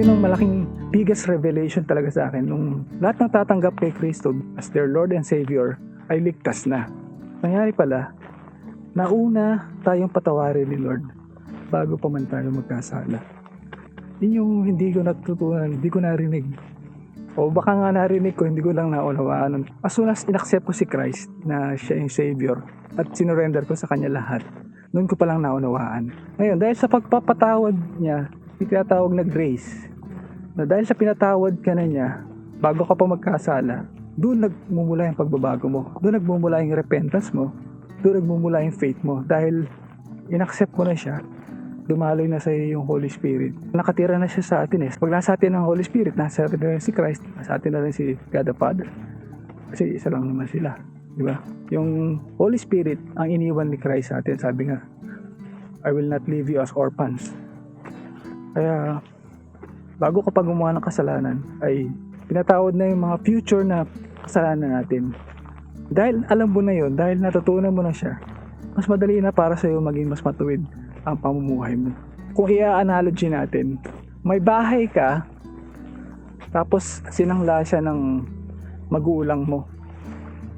yun ang malaking biggest revelation talaga sa akin. Nung lahat ng tatanggap kay Kristo as their Lord and Savior ay ligtas na. Nangyari pala, nauna tayong patawarin ni Lord bago pa man tayo magkasala. Yun yung hindi ko natutunan, hindi ko narinig. O baka nga narinig ko, hindi ko lang naunawaan. As soon as inaccept ko si Christ na siya yung Savior at sinurrender ko sa Kanya lahat, noon ko palang naunawaan. Ngayon, dahil sa pagpapatawad niya, tinatawag na grace, na dahil sa pinatawad ka na niya, bago ka pa magkasala, doon nagmumula yung pagbabago mo. Doon nagmumula yung repentance mo. Doon nagmumula yung faith mo. Dahil inaccept mo na siya, dumaloy na sa iyo yung Holy Spirit. Nakatira na siya sa atin eh. Pag nasa atin ang Holy Spirit, nasa atin na rin si Christ, nasa atin na rin si God the Father. Kasi isa lang naman sila. Di ba? Yung Holy Spirit, ang iniwan ni Christ sa atin, sabi nga, I will not leave you as orphans. Kaya, bago kapag gumawa ng kasalanan, ay pinatawad na yung mga future na kasalanan natin. Dahil alam mo na yun, dahil natutunan mo na siya, mas madali na para sa iyo maging mas matuwid ang pamumuhay mo. Kung i-analogy natin, may bahay ka, tapos sinangla siya ng magulang mo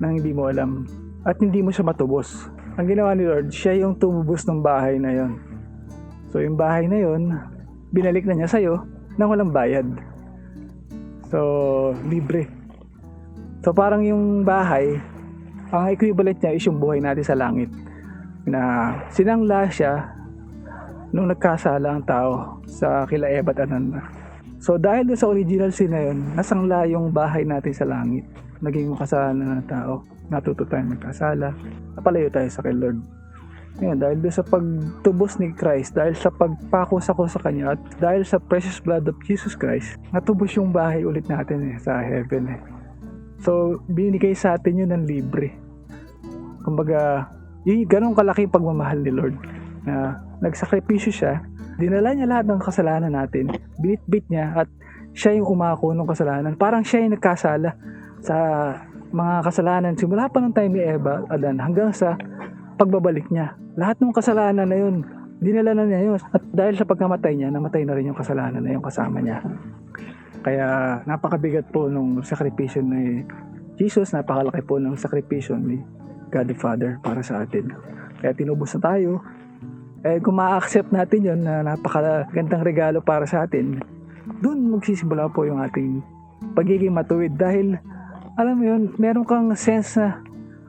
nang hindi mo alam at hindi mo siya matubos. Ang ginawa ni Lord, siya yung tumubos ng bahay na yon. So yung bahay na yon, binalik na niya sa'yo nang walang bayad. So libre. So parang yung bahay, ang equivalent niya is yung buhay natin sa langit, na sinangla siya nung nagkasala ang tao sa kila Eva at Adan. So dahil sa original sin na yun, nasangla yung bahay natin sa langit. Naging makasalanan ng tao, natuto tayo magkasala, napalayo tayo sa kay Lord. Ngayon, dahil sa pagtubos ni Christ, dahil sa pagpako sa Kanya, at dahil sa precious blood of Jesus Christ, natubos yung bahay ulit natin sa heaven. So binigay sa atin yun ng libre. Kumbaga, yung ganong kalaking pagmamahal ni Lord, na nagsakripisyo siya, dinala niya lahat ng kasalanan natin, binitbit niya, at siya yung umako ng kasalanan. Parang siya yung nagkasala sa mga kasalanan simula pa ng time ni Eva, Adan, hanggang sa pagbabalik niya. Lahat ng kasalanan na yun, dinala na niya yun. At dahil sa pagkamatay niya, namatay na rin yung kasalanan na yung kasama niya. Kaya napakabigat po nung sakripisyo ni Jesus, napakalaki po ng sakripisyo ni God the Father para sa atin. Kaya tinubos na tayo. Kung ma-accept natin yun, na napakagandang regalo para sa atin, doon magsisimula po yung ating pagiging matuwid. Dahil, alam mo yun, meron kang sense na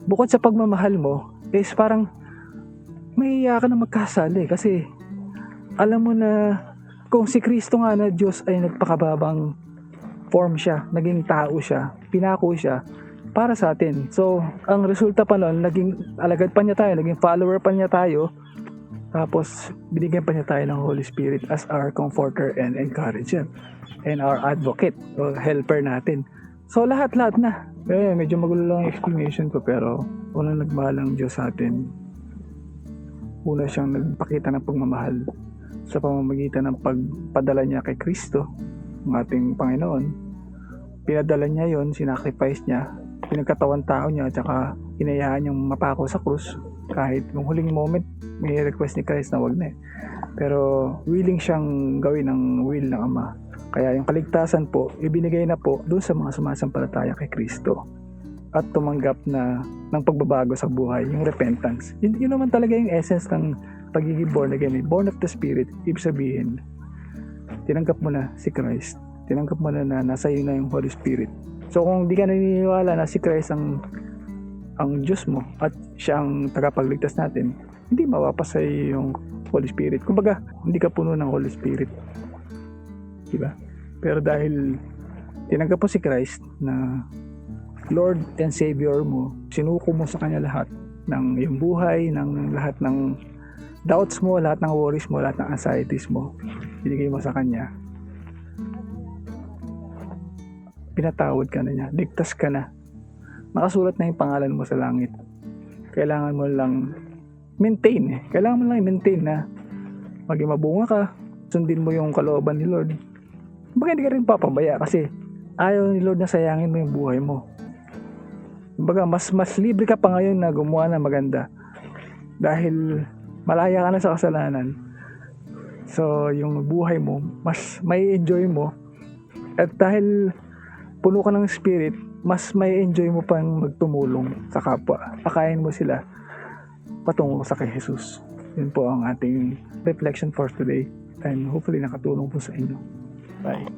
bukod sa pagmamahal mo, is parang may iya ka na magkasala kasi alam mo na kung si Kristo nga na Diyos ay nagpakababang form siya, naging tao siya, pinako siya para sa atin. So, ang resulta pa nun, naging alagad pa niya tayo, naging follower pa niya tayo, tapos binigyan pa niya tayo ng Holy Spirit as our comforter and encourager and our advocate o helper natin. So lahat-lahat na. Medyo magulo lang yung explanation ko, pero unang nagmahal ang Diyos sa atin. Una siyang nagpakita ng pagmamahal sa pamamagitan ng pagpadala niya kay Kristo, ang ating Panginoon. Pinadala niya yon, sinacrifice niya, pinagkatawan tao niya, at saka hinayaan niyang mapako sa krus. Kahit yung huling moment, may request ni Christ na wag na pero willing siyang gawin ang will ng Ama. Kaya yung kaligtasan po, ibinigay na po doon sa mga sumasampalataya kay Kristo at tumanggap na ng pagbabago sa buhay, yung repentance. Yun naman talaga yung essence ng pagiging born again, born of the Spirit. Ibig sabihin, tinanggap mo na si Christ, tinanggap mo na nasa iyo na yung Holy Spirit. So kung di ka naniniwala na si Christ ang Diyos mo at siya ang tagapagligtas natin, hindi mawapas sa yung Holy Spirit. Kumbaga, hindi ka puno ng Holy Spirit. Diba? Pero dahil tinanggap mo si Christ na Lord and Savior mo, sinuko mo sa Kanya lahat ng iyong buhay, ng lahat ng doubts mo, lahat ng worries mo, lahat ng anxieties mo, binigay mo sa Kanya. Pinatawad ka na niya, ligtas ka na. Nakasulat na yung pangalan mo sa langit. Kailangan mo lang maintain. Kailangan mo lang i-maintain na maging mabunga ka, sundin mo yung kalooban ni Lord. Baga hindi ka rin papabaya kasi ayaw ni Lord na sayangin mo yung buhay mo. Baga mas libre ka pa ngayon na gumawa ng maganda dahil malaya ka na sa kasalanan. So, yung buhay mo, mas may enjoy mo. At dahil puno ka ng spirit, mas may enjoy mo pang magtumulong sa kapwa. Pakain mo sila patungo sa kay Jesus. Yun po ang ating reflection for today. And hopefully nakatulong po sa inyo. Bye.